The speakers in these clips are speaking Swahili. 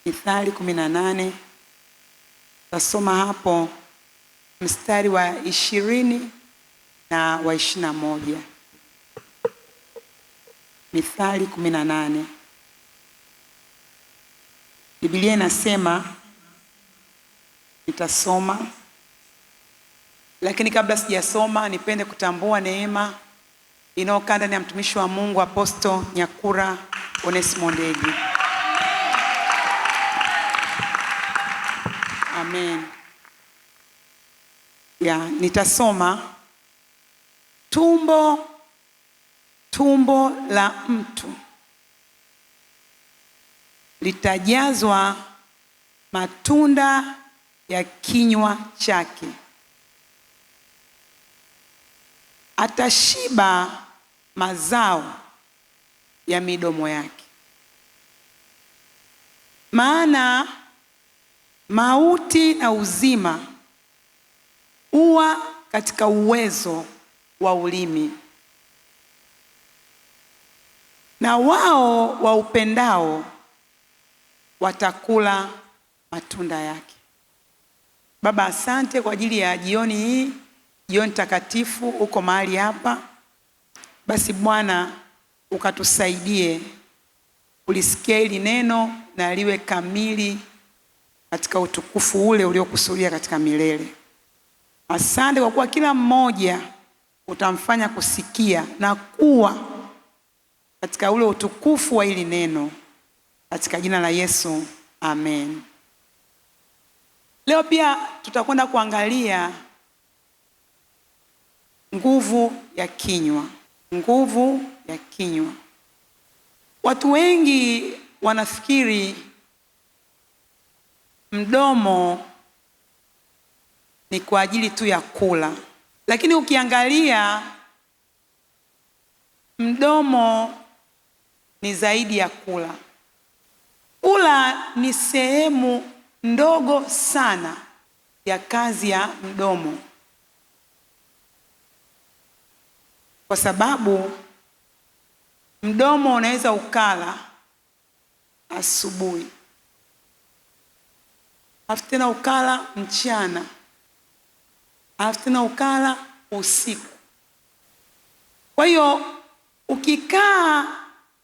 Mithali 18. Tasoma hapo mstari wa 20 na wa 21. Mithali 18. Biblia inasema, nitasoma, lakini kabla sijasoma nipende kutambua neema inayokaa ndani ya mtumishi wa Mungu Apostle Nyakura Onesimo Ndegi. Amen. Nitasoma. Tumbo la mtu litajazwa matunda ya kinywa chake, atashiba mazao ya midomo yake. Maana mauti na uzima huwa katika uwezo wa ulimi, na wao waupendao watakula matunda yake. Baba, asante kwa ajili ya jioni hii, jioni takatifu. Uko mahali hapa, basi Bwana ukatusaidie ulisikia hili neno na liwe kamili katika utukufu ule uliokusudia katika milele. Asante kwa kuwa kila mmoja utamfanya kusikia na kuwa katika ule utukufu wa hili neno, katika jina la Yesu, amen. Leo pia tutakwenda kuangalia nguvu ya kinywa. Nguvu ya kinywa. Watu wengi wanafikiri mdomo ni kwa ajili tu ya kula, lakini ukiangalia mdomo ni zaidi ya kula. Kula ni sehemu ndogo sana ya kazi ya mdomo, kwa sababu mdomo unaweza ukala asubuhi, alafu tena ukala mchana, alafu tena ukala usiku. Kwa hiyo ukikaa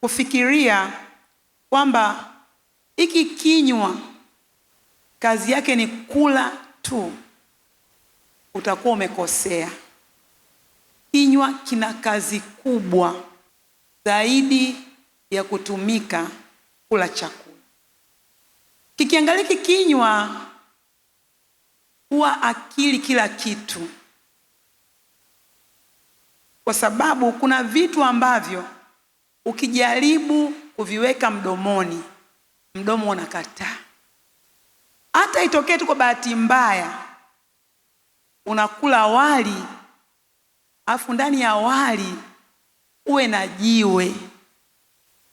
kufikiria kwamba hiki kinywa kazi yake ni kula tu, utakuwa umekosea. Kinywa kina kazi kubwa zaidi ya kutumika kula chakula. Kikiangalia kinywa huwa akili kila kitu, kwa sababu kuna vitu ambavyo ukijaribu kuviweka mdomoni, mdomo unakataa. Hata itokee tu kwa bahati mbaya unakula wali, afu ndani ya wali uwe na jiwe,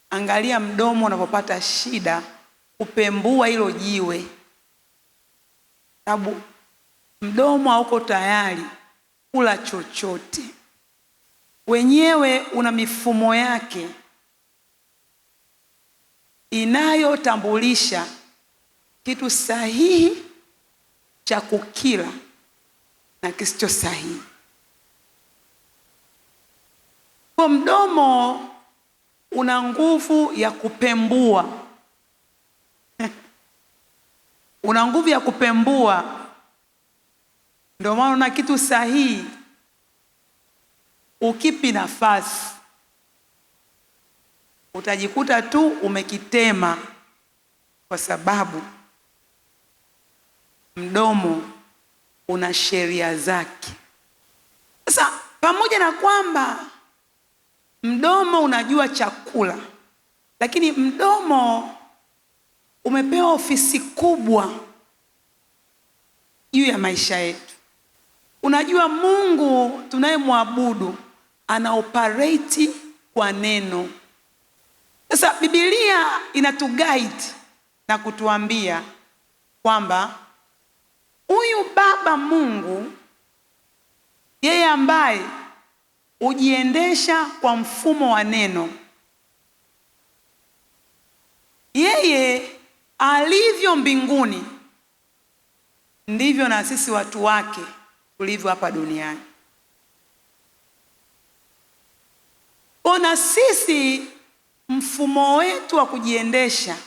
angalia mdomo unapopata shida kupembua hilo jiwe, sababu mdomo hauko tayari kula chochote. Wenyewe una mifumo yake inayotambulisha kitu sahihi cha kukila na kisicho sahihi. Kwa mdomo una nguvu ya kupembua una nguvu ya kupembua. Ndio maana una kitu sahihi ukipi nafasi utajikuta tu umekitema, kwa sababu mdomo una sheria zake. Sasa pamoja na kwamba mdomo unajua chakula, lakini mdomo umepewa ofisi kubwa juu ya maisha yetu. Unajua Mungu tunayemwabudu ana operate kwa neno. Sasa Biblia inatuguide na kutuambia kwamba huyu Baba Mungu, yeye ambaye hujiendesha kwa mfumo wa neno, yeye alivyo mbinguni ndivyo na sisi watu wake tulivyo hapa duniani. Ona sisi mfumo wetu wa kujiendesha.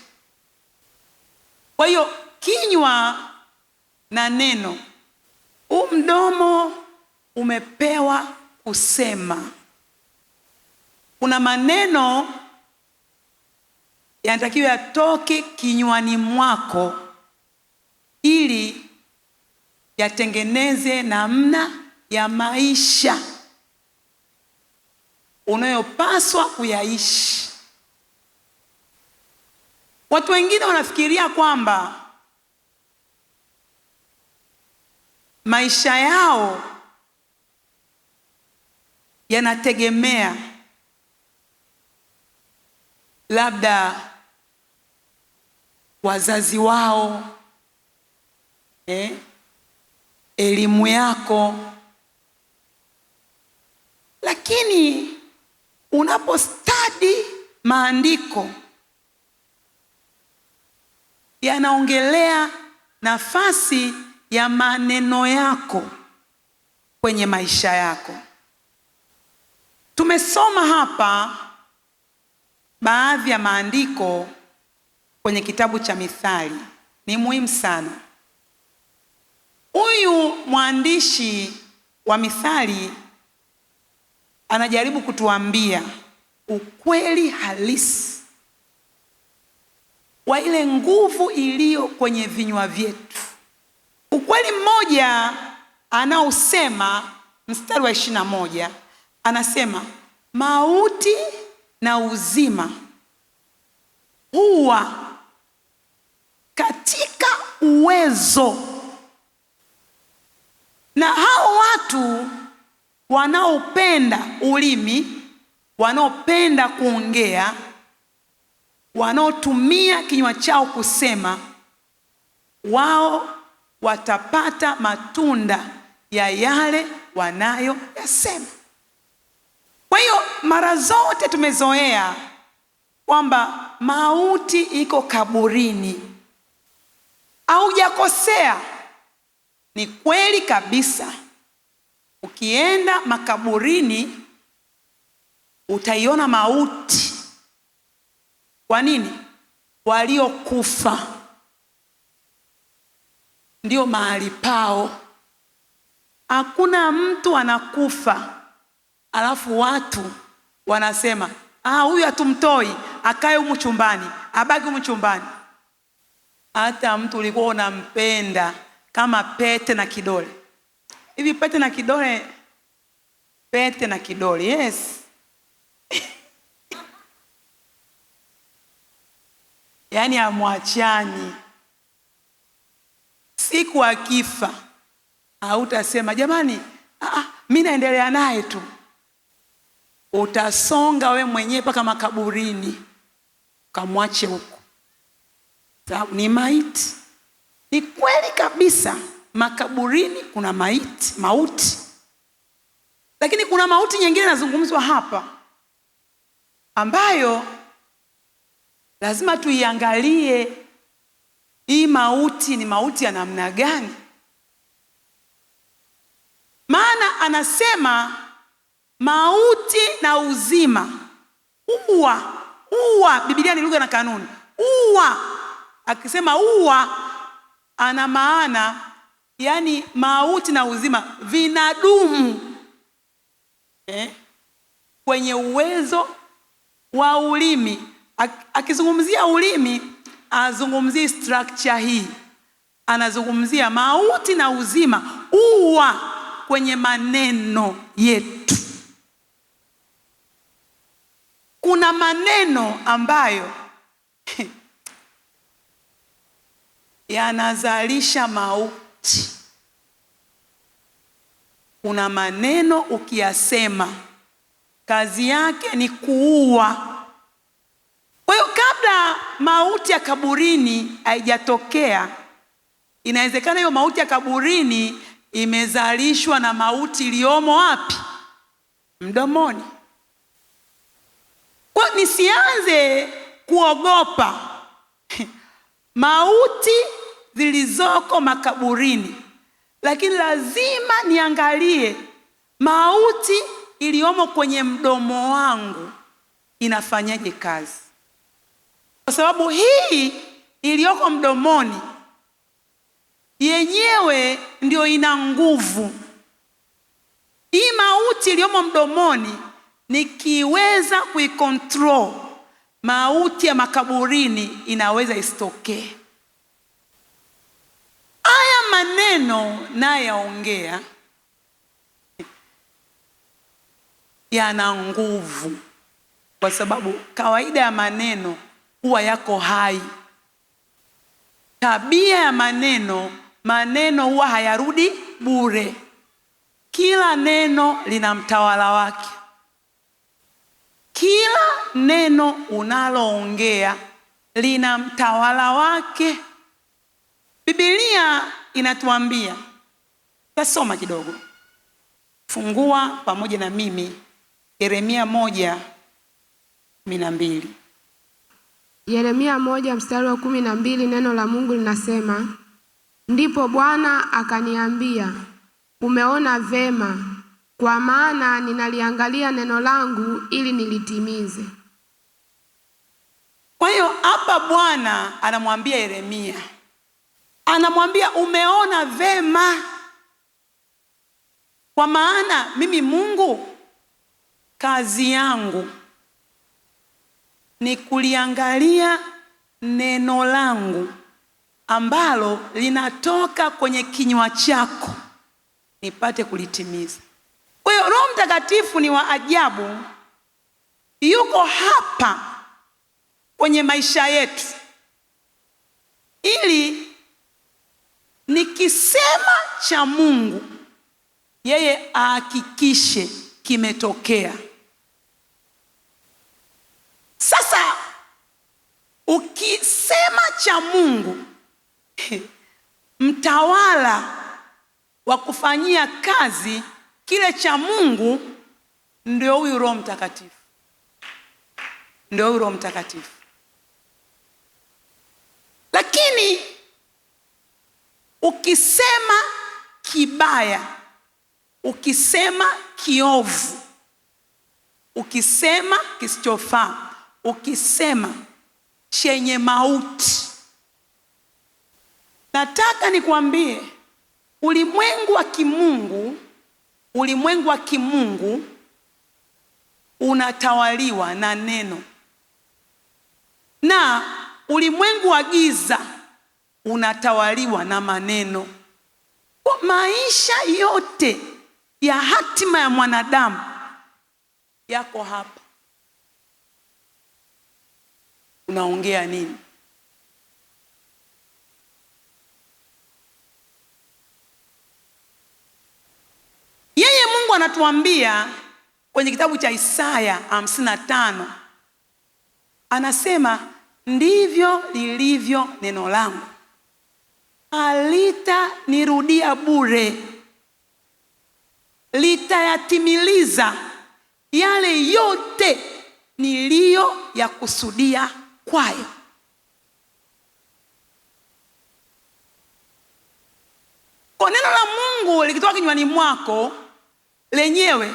Kwa hiyo kinywa na neno, mdomo umepewa kusema. Kuna maneno yanatakiwa yatoke kinywani mwako ili yatengeneze namna ya maisha unayopaswa kuyaishi. Watu wengine wanafikiria kwamba maisha yao yanategemea labda wazazi wao, elimu yako. Lakini unapostudy maandiko, yanaongelea nafasi ya maneno yako kwenye maisha yako. Tumesoma hapa baadhi ya maandiko kwenye kitabu cha Mithali. Ni muhimu sana. Huyu mwandishi wa Mithali anajaribu kutuambia ukweli halisi wa ile nguvu iliyo kwenye vinywa vyetu. Ukweli mmoja anaosema mstari wa 21, anasema mauti na uzima huwa katika uwezo. Na hao watu wanaopenda ulimi, wanaopenda kuongea, wanaotumia kinywa chao kusema, wao watapata matunda ya yale wanayoyasema. Kwa hiyo mara zote tumezoea kwamba mauti iko kaburini. Haujakosea, ni kweli kabisa. Ukienda makaburini utaiona mauti. Kwa nini? Waliokufa ndio mahali pao. Hakuna mtu anakufa alafu watu wanasema huyu hatumtoi, akae humu chumbani, abaki humu chumbani. Hata mtu ulikuwa unampenda kama pete na kidole. Hivi pete na kidole, pete na kidole, yes. Yaani amwachani. Siku akifa hautasema jamani, mimi naendelea naye tu. Utasonga we mwenyewe mpaka makaburini kamwache huko, sababu ni maiti. Ni kweli kabisa, makaburini kuna mauti. Lakini kuna mauti nyingine nazungumzwa hapa ambayo lazima tuiangalie. Hii mauti ni mauti ya namna gani? Maana anasema mauti na uzima uwa. Biblia ni lugha na kanuni. Uwa, akisema uwa ana maana yani mauti na uzima vinadumu kwenye uwezo wa ulimi. Akizungumzia ulimi, azungumzia structure hii. Anazungumzia mauti na uzima uwa kwenye maneno yetu. Kuna maneno ambayo yanazalisha mauti. Kuna maneno ukiyasema kazi yake ni kuua. Kwa hiyo kabla mauti ya kaburini haijatokea, inawezekana hiyo mauti ya kaburini imezalishwa na mauti iliyomo wapi? Mdomoni. Kwa nisianze kuogopa mauti zilizoko makaburini, lakini lazima niangalie mauti iliyomo kwenye mdomo wangu inafanyaje kazi, kwa sababu hii iliyoko mdomoni yenyewe ndio ina nguvu. Hii mauti iliyomo mdomoni nikiweza kuikontrol, mauti ya makaburini inaweza isitokee. Haya maneno nayaongea yana nguvu, kwa sababu kawaida ya maneno huwa yako hai. Tabia ya maneno huwa hayarudi bure. Kila neno lina mtawala wake. Kila neno unaloongea lina mtawala wake. Biblia inatuambia, tasoma kidogo, fungua pamoja na mimi Yeremia 1:12. Yeremia 1:12, neno la Mungu linasema, ndipo Bwana akaniambia, umeona vema, kwa maana ninaliangalia neno langu ili nilitimize. Kwa hiyo hapa Bwana anamwambia Yeremia, anamwambia umeona vema, kwa maana mimi Mungu kazi yangu ni kuliangalia neno langu ambalo linatoka kwenye kinywa chako nipate kulitimiza. Kwa hiyo Roho Mtakatifu ni wa ajabu, yuko hapa kwenye maisha yetu ili nikisema cha Mungu yeye ahakikishe kimetokea. Sasa ukisema cha Mungu, mtawala wa kufanyia kazi kile cha Mungu ndio huyu Roho Mtakatifu. Ndio huyu Roho Mtakatifu. Lakini ukisema kibaya, ukisema kiovu, ukisema kisichofaa, ukisema chenye mauti, nataka nikwambie ulimwengu wa kimungu unatawaliwa na neno, na ulimwengu wa giza unatawaliwa na maneno. Kwa maisha yote ya hatima ya mwanadamu yako hapa. Unaongea nini? Yeye Mungu anatuambia kwenye kitabu cha Isaya 55, anasema ndivyo lilivyo neno langu, halitanirudia bure, litayatimiliza yale yote niliyoyakusudia kwayo. Kwa neno la Mungu likitoka kinywani mwako, lenyewe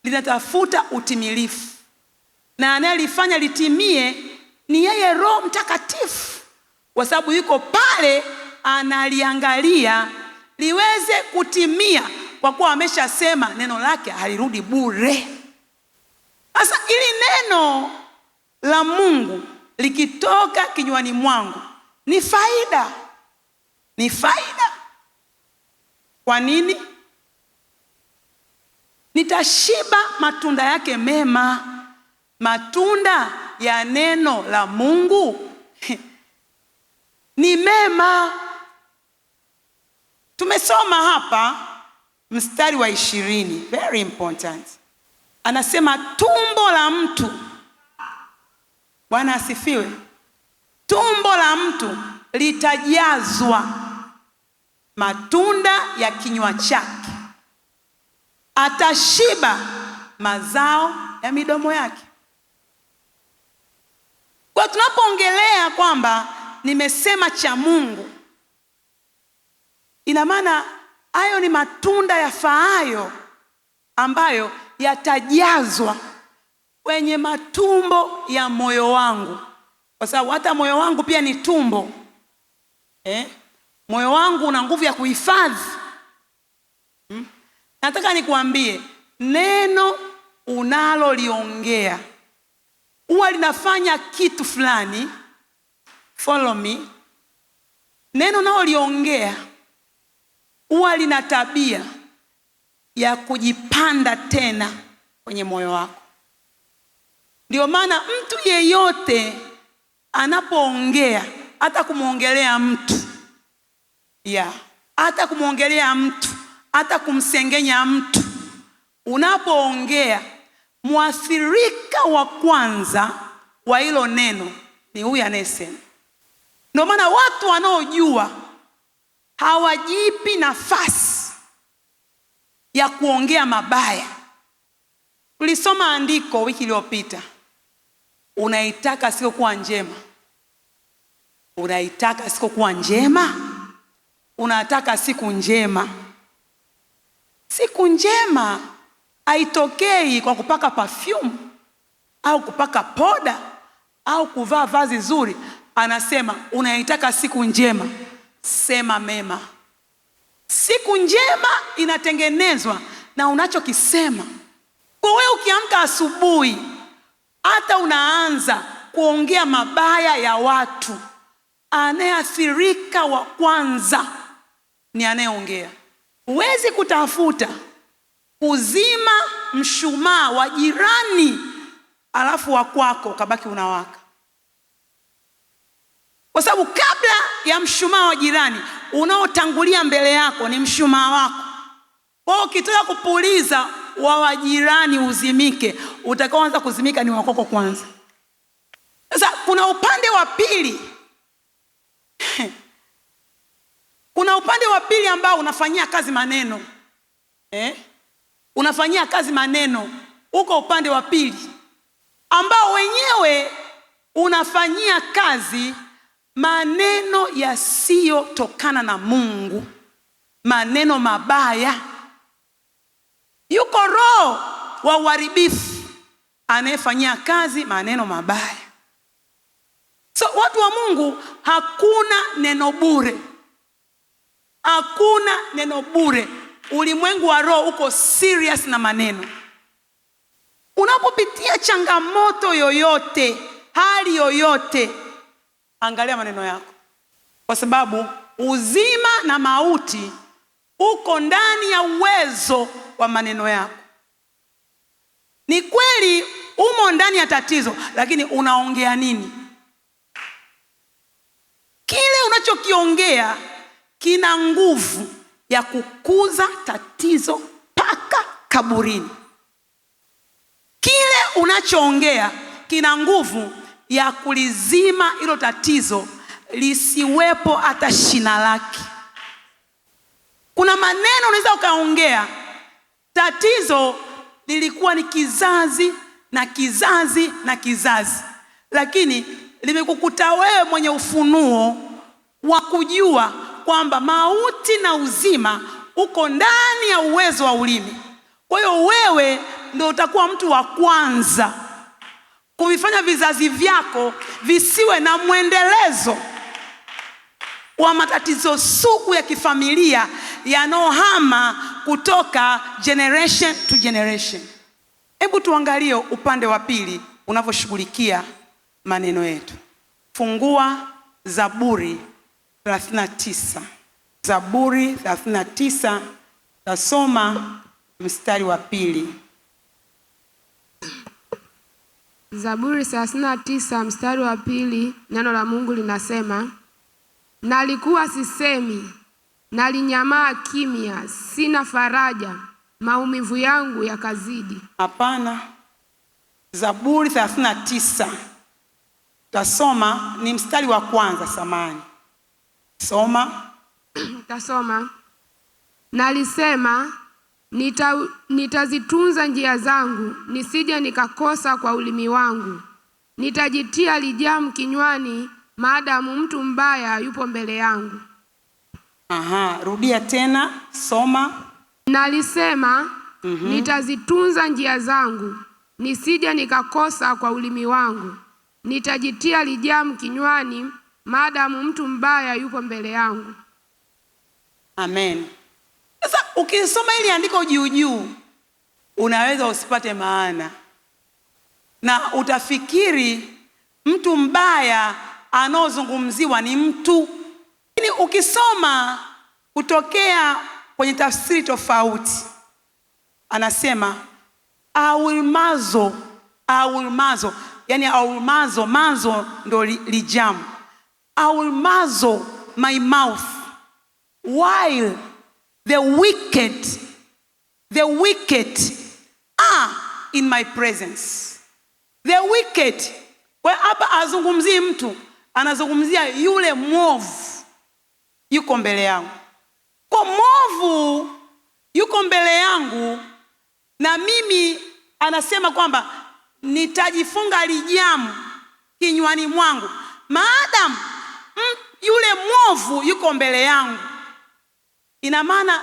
linatafuta utimilifu, na anayelifanya litimie ni yeye Roho Mtakatifu, kwa sababu yuko pale analiangalia liweze kutimia, kwa kuwa ameshasema neno lake halirudi bure. Sasa ili neno la Mungu likitoka kinywani mwangu ni faida. Ni faida. Kwa nini? Nitashiba matunda yake mema. Matunda ya neno la Mungu ni mema. Tumesoma hapa mstari wa 20, very important. Anasema tumbo la mtu, Bwana asifiwe, tumbo la mtu litajazwa matunda ya kinywa chake, atashiba mazao ya midomo yake. Kwa tunapoongelea kwamba nimesema cha Mungu, ina maana hayo ni matunda yafaayo ambayo yatajazwa kwenye matumbo ya moyo wangu, kwa sababu hata moyo wangu pia ni tumbo. Moyo wangu una nguvu ya kuhifadhi. Nataka nikuambie, neno unaloliongea huwa linafanya kitu fulani. Follow me. Neno unaloliongea huwa lina tabia ya kujipanda tena kwenye moyo wako. Ndio maana mtu yeyote anapoongea, hata kumwongelea mtu, hata kumwongelea mtu, hata kumsengenya mtu, unapoongea, mwathirika wa kwanza wa hilo neno ni huyu anayesema. Ndio maana watu wanaojua hawajipi nafasi ya kuongea mabaya. Tulisoma andiko wiki iliyopita, unaitaka siku kuwa njema. Unaitaka siku kuwa njema? Unataka siku njema. Siku njema haitokei kwa kupaka perfume au kupaka poda au kuvaa vazi zuri. Anasema unaitaka siku njema, sema mema. Siku njema inatengenezwa na unachokisema. Kwa wewe ukiamka asubuhi, hata unaanza kuongea mabaya ya watu, anayeathirika wa kwanza ni anayeongea. Huwezi kutafuta kuzima mshumaa wa jirani alafu wa kwako kabaki unawaka, kwa sababu kabla ya mshumaa wa jirani, unaotangulia mbele yako ni mshumaa wako. Kwa ukitaka kupuliza wa jirani uzimike, utakaoanza kuzimika ni wako kwanza. Sasa kuna upande wa pili. Kuna upande wa pili ambao unafanyia kazi maneno. Unafanyia kazi maneno. Uko upande wa pili ambao wenyewe unafanyia kazi maneno yasiyotokana na Mungu, maneno mabaya. Yuko roho wa uharibifu anayefanyia kazi maneno mabaya. So watu wa Mungu, hakuna neno bure. Hakuna neno bure. Ulimwengu wa roho uko serious na maneno. Unapopitia changamoto yoyote, hali yoyote, angalia maneno yako, kwa sababu uzima na mauti uko ndani ya uwezo wa maneno yako. Ni kweli umo ndani ya tatizo, lakini unaongea nini? Kile unachokiongea kina nguvu ya kukuza tatizo mpaka kaburini. Kile unachoongea kina nguvu ya kulizima hilo tatizo lisiwepo hata shina lake. Kuna maneno unaweza ukaongea, tatizo lilikuwa ni kizazi na kizazi na kizazi, lakini limekukuta wewe mwenye ufunuo wa kujua kwamba mauti na uzima uko ndani ya uwezo wa ulimi. Kwa hiyo wewe ndio utakuwa mtu wa kwanza kuvifanya vizazi vyako visiwe na mwendelezo wa matatizo sugu ya kifamilia yanohama kutoka generation to generation. Hebu tuangalie upande wa pili unavyoshughulikia maneno yetu. Fungua Zaburi 39. Zaburi 39, tasoma mstari wa 2. Zaburi 39 mstari wa 2, neno la Mungu linasema, nalikuwa sisemi, nalinyamaa kimya, sina faraja, maumivu yangu yakazidi. Hapana. Zaburi 39, tasoma ni mstari wa 1, samani. Soma. Tasoma. Nalisema, nitazitunza njia zangu, nisije nikakosa kwa ulimi wangu. Nitajitia lijamu kinywani maadamu mtu mbaya yupo mbele yangu. Rudia tena, soma. Nalisema, nitazitunza njia zangu, nisije nikakosa kwa ulimi wangu. Nitajitia lijamu kinywani, maadamu mtu mbaya yupo mbele yangu. Amen. Sasa ukisoma hili andiko juu, unaweza usipate maana na utafikiri mtu mbaya anaozungumziwa ni mtu. Lakini ukisoma kutokea kwenye tafsiri tofauti, anasema awilmazo. Yani mazo ndo lijamu. Awilmazo my mouth while the wicked are in my presence. The wicked, kwa hapa azungumzii mtu, anazungumzia yule mwovu yuko mbele yangu. Kwa mwovu yuko mbele yangu, na mimi anasema kwamba nitajifunga lijamu kinywani mwangu maadamu yule mwovu yuko mbele yangu. Ina maana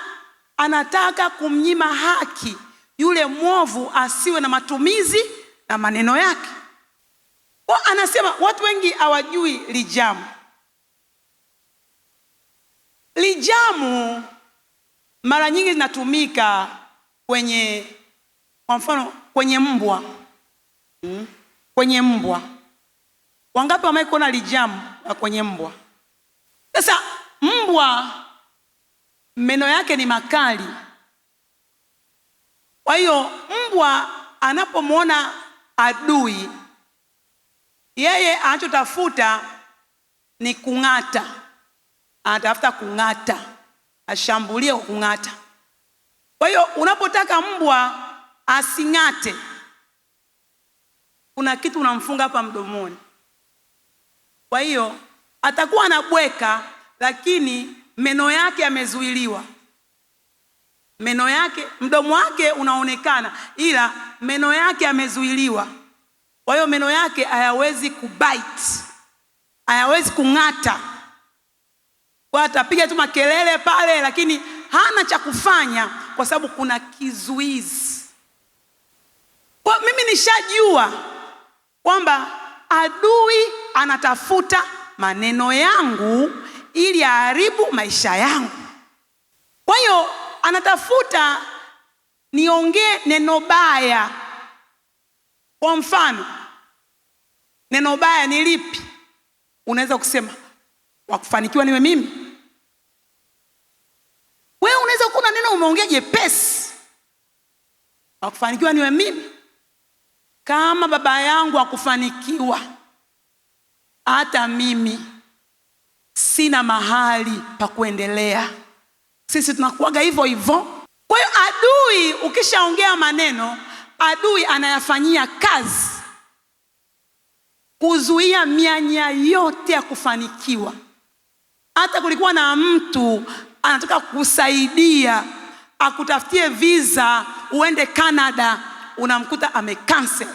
anataka kumnyima haki yule mwovu asiwe na matumizi na maneno yake. Kwa anasema watu wengi hawajui lijamu. Lijamu mara nyingi linatumika kwenye, kwa mfano kwenye mbwa. Kwenye mbwa. Wangapi wamewahi kuona lijamu kwenye mbwa? Sasa mbwa meno yake ni makali. Kwa hiyo mbwa anapomwona adui, yeye anachotafuta ni kung'ata. Anatafuta kung'ata, ashambulie kwa kung'ata. Kwa hiyo unapotaka mbwa asing'ate, kuna kitu unamfunga hapa mdomoni. Kwa hiyo atakuwa anabweka, lakini meno yake yamezuiliwa. Meno yake, mdomo wake unaonekana, ila meno yake yamezuiliwa. Kwa hiyo meno yake hayawezi kubite, hayawezi kung'ata. Kwa atapiga tu makelele pale, lakini hana cha kufanya kwa sababu kuna kizuizi. Kwa mimi nishajua kwamba adui anatafuta maneno yangu ili aharibu maisha yangu. Kwa hiyo anatafuta niongee neno baya. Kwa mfano, neno baya ni lipi? Unaweza kusema wakufanikiwa niwe mimi. Wewe unaweza kuna neno umeongea jepesi, wakufanikiwa niwe mimi. Kama baba yangu akufanikiwa, hata mimi sina mahali pa kuendelea. Sisi tunakuaga hivyo hivyo. Kwa hiyo adui, ukishaongea maneno, adui anayafanyia kazi kuzuia mianya yote ya kufanikiwa. Hata kulikuwa na mtu anataka kusaidia akutafutie visa uende Canada, unamkuta amecancel.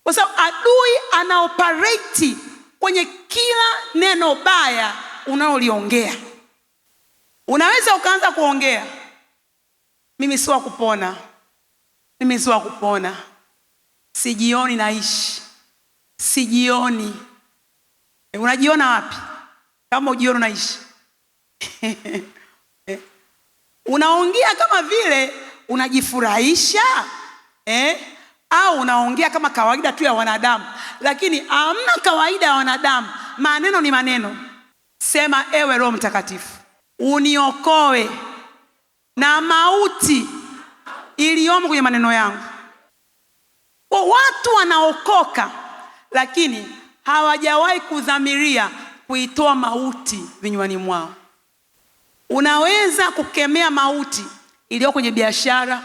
Kwa sababu adui anaoperate kwenye kila neno baya unaoliongea. Unaweza ukaanza kuongea, mimi si wa kupona, mimi si wa kupona, sijioni naishi, sijioni. Unajiona wapi kama ujioni unaishi? Unaongea kama vile unajifurahisha, au unaongea kama kawaida tu ya wanadamu, lakini hamna kawaida ya wanadamu. Maneno ni maneno. Sema, ewe Roho Mtakatifu, uniokoe na mauti iliyomo kwenye maneno yangu. Kwa watu wanaokoka, lakini hawajawahi kudhamiria kuitoa mauti vinywani mwao. Unaweza kukemea mauti iliyo kwenye biashara,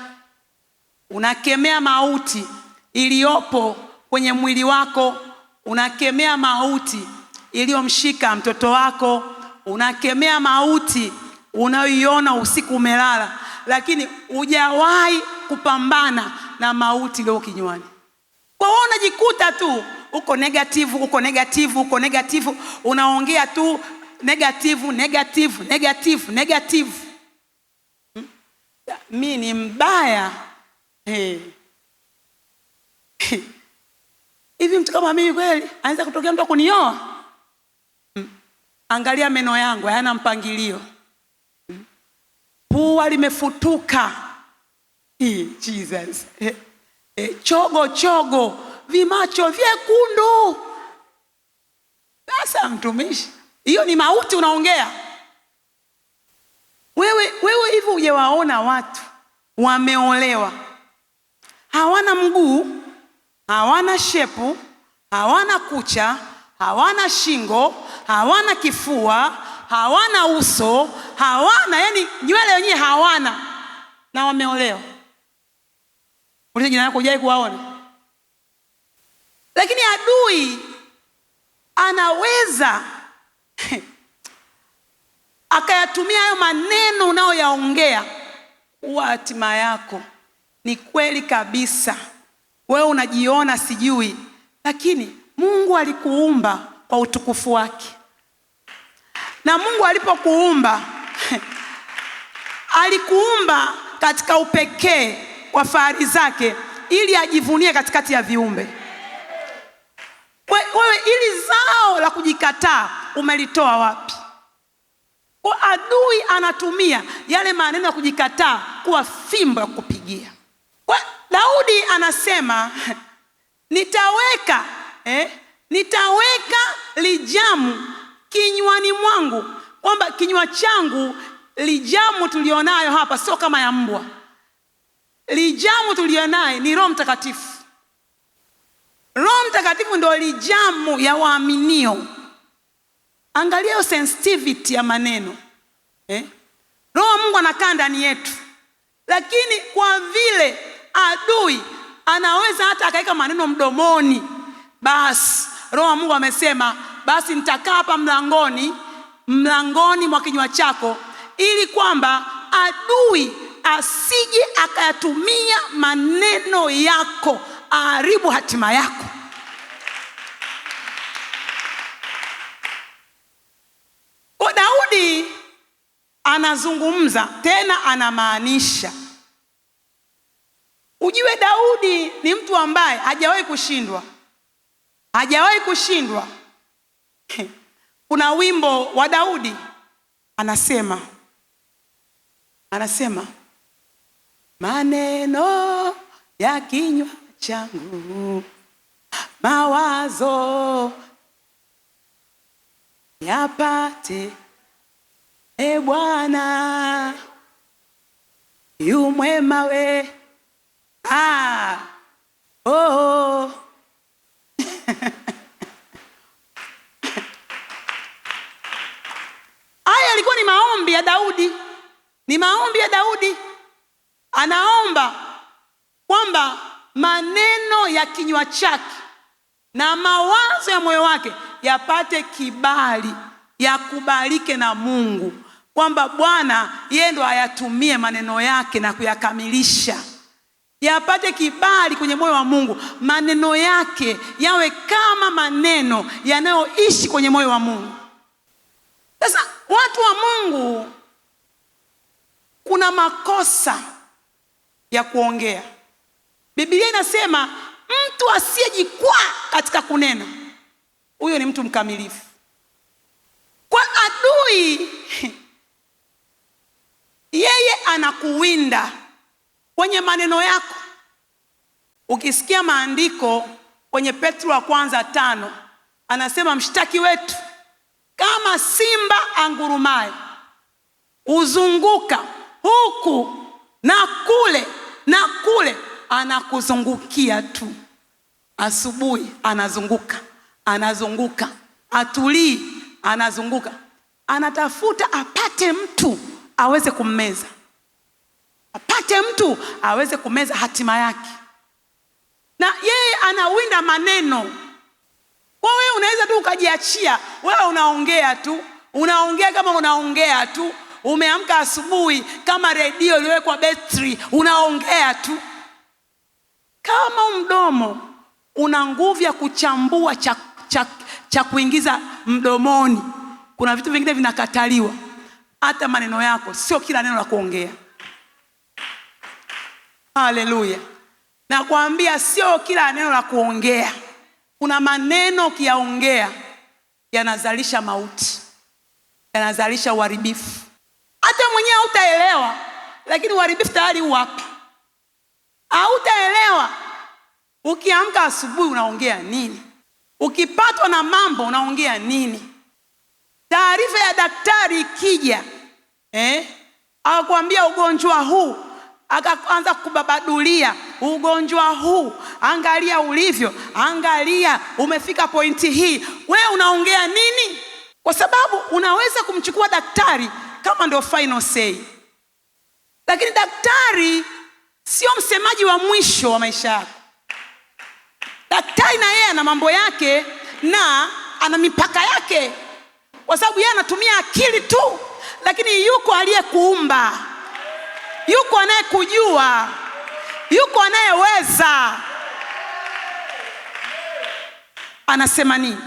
unakemea mauti iliyopo kwenye mwili wako, unakemea mauti iliyomshika mtoto wako, unakemea mauti unayoiona usiku umelala, lakini hujawahi kupambana na mauti iliyo kinywani. Kwa hiyo unajikuta tu uko negative, uko negative, uko negative, unaongea tu negative, negative, negative, negative. Mimi ni mbaya. Hivi mtu kama mimi kweli anaweza kutokea mtu kunioa? Angalia meno yangu hayana mpangilio. Pua limefutuka. Jesus. Chogo, vimacho vyekundu. Sasa mtumishi, hiyo ni mauti unaongea. Wewe hivi hujawaona watu wameolewa, hawana mguu, hawana shepu, hawana kucha, hawana shingo, hawana kifua, hawana uso, hawana, yani nywele wenyewe hawana, na wameolewa? Uliza jina lako, hujai kuwaona? Lakini adui anaweza akayatumia hayo maneno unayoyaongea kuwa hatima yako. Ni kweli kabisa, wewe unajiona sijui, lakini Mungu alikuumba kwa utukufu wake. Na Mungu alipokuumba alikuumba katika upekee wa fahari zake ili ajivunie katikati ya viumbe. Wewe ili zao la kujikataa umelitoa wapi? Kwa adui anatumia yale maneno ya kujikataa kuwa fimbo ya kupigia. Kwa Daudi anasema nitaweka lijamu kinywani mwangu, kwamba kinywa changu, lijamu tulionayo hapa sio kama ya mbwa. Lijamu tulionayo ni Roho Mtakatifu. Roho Mtakatifu ndio lijamu ya waaminio. Angalia hiyo sensitivity ya maneno. Roho Mungu anakaa ndani yetu, lakini kwa vile adui anaweza hata akaweka maneno mdomoni, basi Roho Mungu amesema basi nitakaa hapa mlangoni mwa kinywa chako, ili kwamba adui asije akayatumia maneno yako aharibu hatima yako. Kwa Daudi anazungumza tena, anamaanisha. Ujue Daudi ni mtu ambaye hajawahi kushindwa. Kuna wimbo wa Daudi anasema maneno ya kinywa changu, mawazo yapate, e Bwana yu mwema we. Haya alikuwa ni maombi ya Daudi. Anaomba kwamba maneno ya kinywa chake na mawazo ya moyo wake yapate kibali, yakubalike na Mungu, kwamba Bwana yeye ndo ayatumie maneno yake na kuyakamilisha. Yapate kibali kwenye moyo wa Mungu, maneno yake yawe kama maneno yanayoishi kwenye moyo wa Mungu. Sasa watu wa Mungu, kuna makosa ya kuongea. Biblia inasema mtu asiyejikwaa katika kunena, huyo ni mtu mkamilifu. Kwa adui, yeye anakuwinda kwenye maneno yako. Ukisikia maandiko kwenye Petro wa kwanza 5, anasema mshtaki wetu kama simba angurumaye uzunguka huku na kule, anakuzungukia tu. Asubuhi anazunguka, atulii, anazunguka, anatafuta apate mtu aweze kummeza, hatima yake. Na yeye anawinda maneno. Wewe unaweza tu ukajiachia, wewe unaongea kama unaongea tu. Umeamka asubuhi kama redio iliyowekwa betri, unaongea tu. Kama mdomo una nguvu ya kuchambua cha kuingiza mdomoni. Kuna vitu vingine vinakataliwa. Hata maneno yako sio kila neno la kuongea. Haleluya. Nakwambia sio kila neno la kuongea. Kuna maneno ukiyaongea yanazalisha mauti, yanazalisha uharibifu. Hata mwenyewe hautaelewa, lakini uharibifu tayari uwapi. Hautaelewa. Ukiamka asubuhi unaongea nini? Ukipatwa na mambo unaongea nini? Taarifa ya daktari ikija, akakwambia ugonjwa huu, akaanza kubabadulia ugonjwa huu, angalia ulivyo, angalia umefika pointi hii, wewe unaongea nini? Kwa sababu unaweza kumchukua daktari kama ndio final say, lakini daktari sio msemaji wa mwisho wa maisha yako. Daktari na yeye ana mambo yake na ana mipaka yake, kwa sababu yeye anatumia akili tu, lakini yuko aliyekuumba, yuko anayekujua, yuko anayeweza. Anasema nini?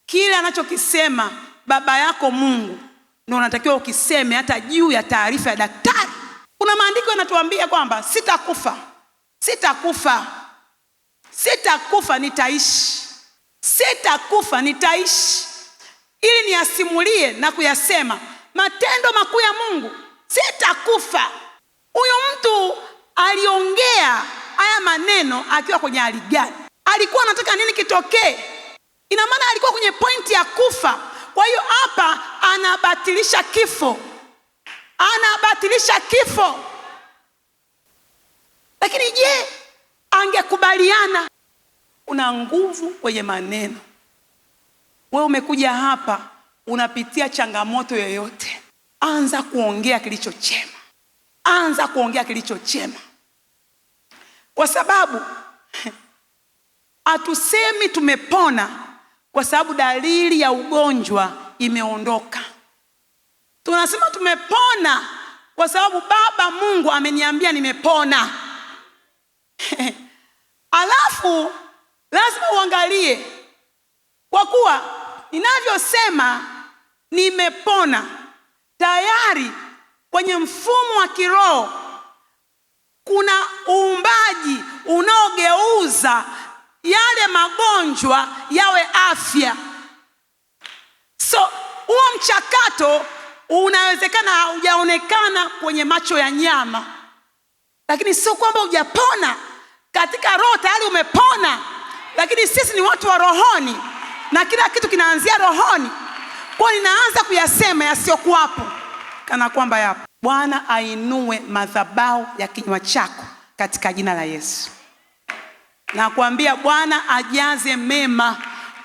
Kile anachokisema baba yako Mungu ndio unatakiwa ukiseme hata juu ya taarifa ya daktari. Kuna maandiko yanatuambia kwamba sitakufa, sitakufa, sitakufa nitaishi, sitakufa nitaishi, ili niasimulie na kuyasema matendo makuu ya Mungu. Sitakufa. Huyo mtu aliongea haya maneno akiwa kwenye hali gani? Alikuwa anataka nini kitokee? Ina maana alikuwa kwenye pointi ya kufa. Kwa hiyo hapa anabatilisha kifo, anabatilisha kifo. Lakini je, angekubaliana? Una nguvu kwenye maneno. Wewe umekuja hapa unapitia changamoto yoyote, anza kuongea kilicho chema, anza kuongea kilicho chema, kwa sababu hatusemi tumepona kwa sababu dalili ya ugonjwa imeondoka. Tunasema tumepona kwa sababu Baba Mungu ameniambia nimepona. Alafu lazima uangalie, kwa kuwa ninavyosema nimepona, tayari kwenye mfumo wa kiroho kuna uumbaji unaogeuza yale magonjwa yawe afya. So huo mchakato unawezekana haujaonekana kwenye macho ya nyama, lakini sio kwamba hujapona. Katika roho tayari umepona, lakini sisi ni watu wa rohoni na kila kitu kinaanzia rohoni. Kwa ninaanza kuyasema yasiyokuwapo kana kwamba yapo. Bwana ainue madhabahu ya kinywa chako katika jina la Yesu. Na kuambia Bwana ajaze mema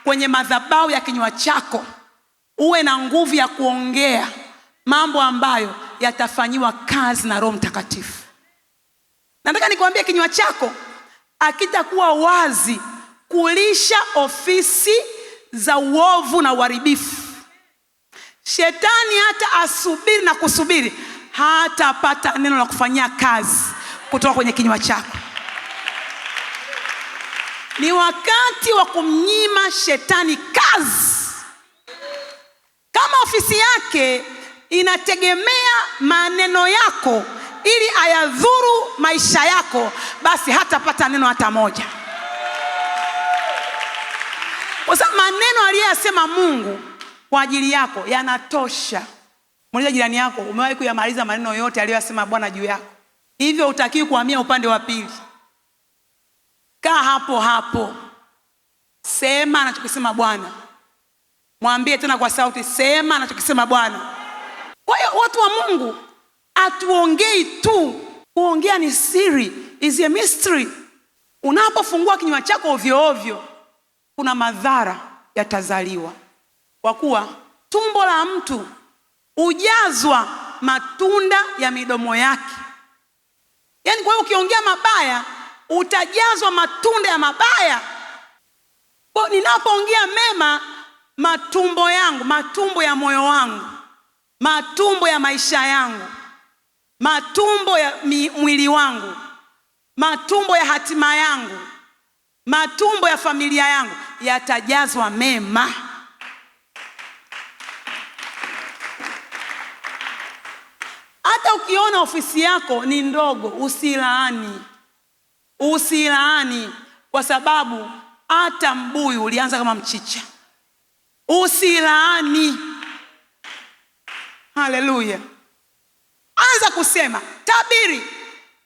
kwenye madhabahu ya kinywa chako, uwe na nguvu ya kuongea mambo ambayo yatafanyiwa kazi na Roho Mtakatifu. Nataka nikwambie, kinywa chako akitakuwa wazi kulisha ofisi za uovu na uharibifu, shetani hata asubiri na kusubiri, hatapata neno la kufanyia kazi kutoka kwenye kinywa chako. Ni wakati wa kumnyima shetani kazi. Kama ofisi yake inategemea maneno yako ili ayadhuru maisha yako, basi hatapata neno hata moja, kwa sababu maneno aliyosema Mungu kwa ajili yako yanatosha. Muulize jirani yako, umewahi kuyamaliza maneno yote aliyosema Bwana juu yako? Hivyo utakiwi kuhamia upande wa pili. Kaa hapo hapo, sema anachokisema Bwana. Mwambie tena kwa sauti, sema anachokisema Bwana. Kwa hiyo watu wa Mungu, atuongei tu. Kuongea ni siri, is a mystery. Unapofungua kinywa chako ovyo ovyo, kuna madhara yatazaliwa, kwa kuwa tumbo la mtu hujazwa matunda ya midomo yake. Yaani kwa hiyo ukiongea mabaya utajazwa matunda ya mabaya. Kwa ninapoongea mema, matumbo yangu, matumbo ya moyo wangu, matumbo ya maisha yangu, matumbo ya mwili wangu, matumbo ya hatima yangu, matumbo ya familia yangu yatajazwa mema. Hata ukiona ofisi yako ni ndogo, usilaani. Usilaani, kwa sababu hata mbuyu ulianza kama mchicha. Usilaani. Haleluya. Anza kusema, tabiri,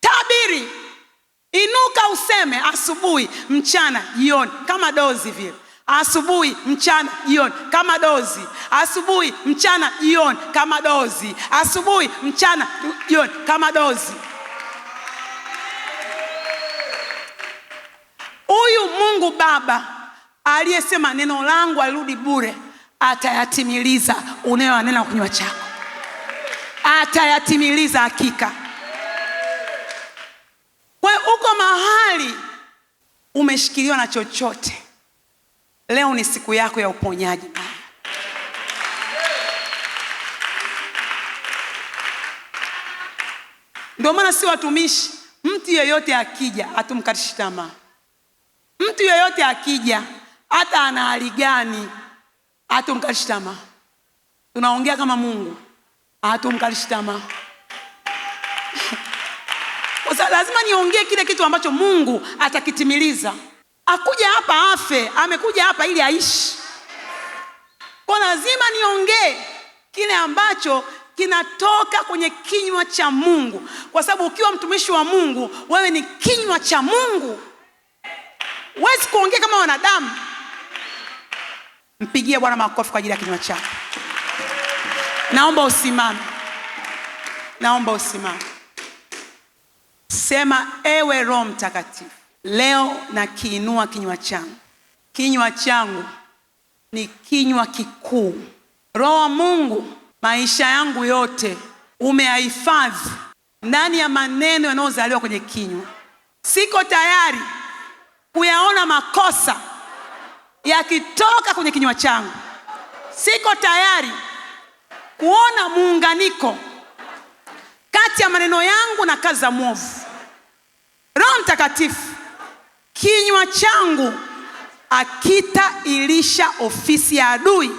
tabiri. Inuka useme asubuhi, mchana, jioni, kama dozi vile. Asubuhi, mchana, jioni, kama dozi. Asubuhi, mchana, jioni, kama dozi. Asubuhi, mchana, jioni, kama dozi. Huyu Mungu Baba aliyesema neno langu alirudi bure, atayatimiliza unayoyanena kwa kinywa chako. Atayatimiliza hakika. Kwa uko mahali umeshikiliwa na chochote, leo ni siku yako ya uponyaji. Ndio maana si watumishi, mtu yeyote akija hatumkatishi tamaa. Mtu yeyote akija, hata ana hali gani, hatumkatishi tamaa. Tunaongea kama Mungu, hatumkatishi tamaa. Kwa sababu lazima niongee kile kitu ambacho Mungu atakitimiliza. Akuja hapa afe, amekuja hapa ili aishi. Kwa lazima niongee kile ambacho kinatoka kwenye kinywa cha Mungu, kwa sababu ukiwa mtumishi wa Mungu, wewe ni kinywa cha Mungu. Huwezi kuongea kama wanadamu. Mpigie Bwana makofi kwa ajili ya kinywa chako. Naomba usimame. Naomba usimame. Sema, ewe Roho Mtakatifu, leo na kiinua kinywa changu. Kinywa changu ni kinywa kikuu. Roho wa Mungu, maisha yangu yote umeyahifadhi ndani ya maneno yanayozaliwa kwenye kinywa. Siko tayari kuyaona makosa yakitoka kwenye kinywa changu. Siko tayari kuona muunganiko kati ya maneno yangu na kazi za mwovu. Roho Mtakatifu, kinywa changu akitailisha ofisi ya adui